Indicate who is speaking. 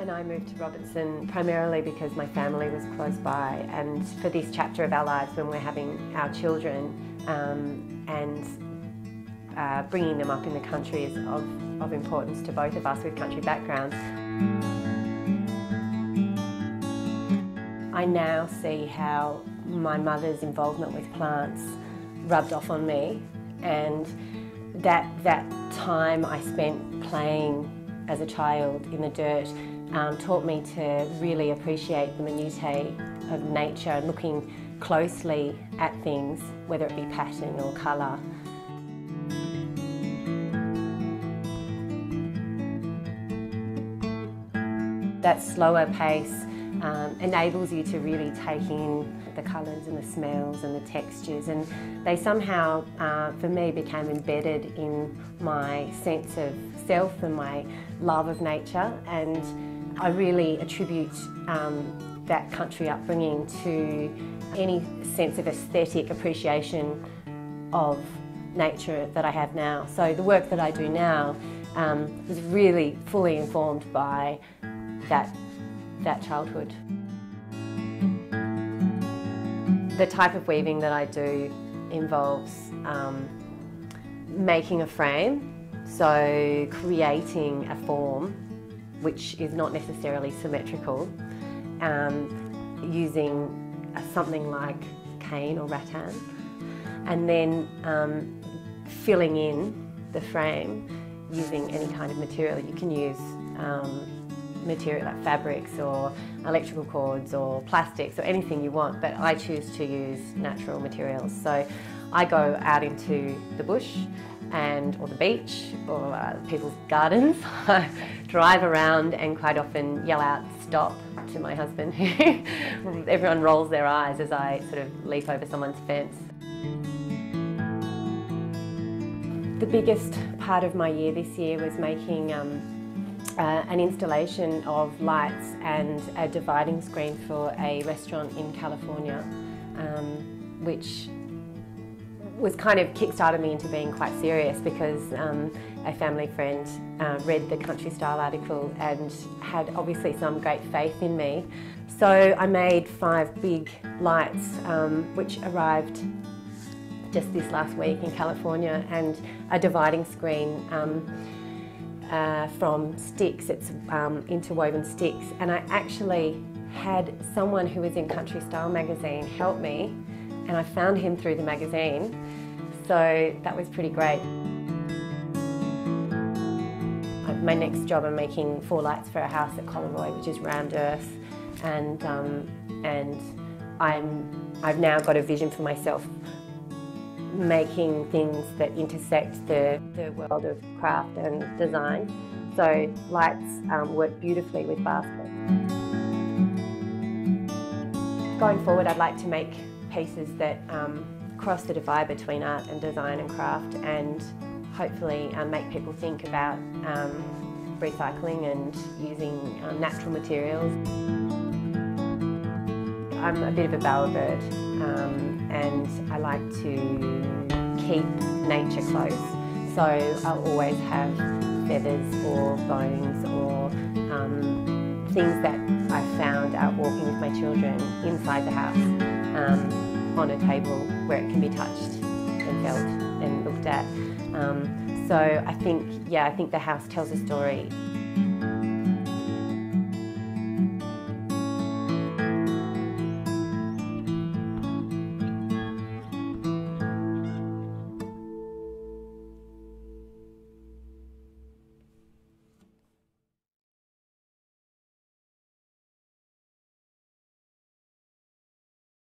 Speaker 1: and I moved to Robertson primarily because my family was close by, and for this chapter of our lives when we're having our children and bringing them up in the country is of importance to both of us with country backgrounds. I now see how my mother's involvement with plants rubbed off on me, and that time I spent playing as a child in the dirt taught me to really appreciate the minutiae of nature and looking closely at things, whether it be pattern or colour. That slower pace enables you to really take in the colours and the smells and the textures, and they somehow, for me, became embedded in my sense of self and my love of nature, and I really attribute that country upbringing to any sense of aesthetic appreciation of nature that I have now. So the work that I do now was really fully informed by that childhood. The type of weaving that I do involves making a frame, so creating a form which is not necessarily symmetrical, using something like cane or rattan, and then filling in the frame using any kind of material. You can use material like fabrics or electrical cords or plastics or anything you want, but I choose to use natural materials. So I go out into the bush or the beach or people's gardens, drive around and quite often yell out "stop" to my husband. Everyone rolls their eyes as I sort of leap over someone's fence. The biggest part of my year this year was making an installation of lights and a dividing screen for a restaurant in California, which was kind of kick-started me into being quite serious because a family friend read the Country Style article and had obviously some great faith in me. So I made 5 big lights which arrived just this last week in California, and a dividing screen from sticks. It's interwoven sticks, and I actually had someone who was in Country Style magazine help me, and I found him through the magazine, so that was pretty great. My next job, I'm making 4 lights for a house at Collaroy, which is round earth, and I've now got a vision for myself making things that intersect the world of craft and design. So lights work beautifully with baskets. Going forward, I'd like to make pieces that cross the divide between art and design and craft, and hopefully make people think about recycling and using natural materials. I'm a bit of a bowerbird, and I like to keep nature close. So I'll always have feathers or bones or things that I found out walking with my children inside the house on a table where it can be touched and felt and looked at. So I think the house tells a story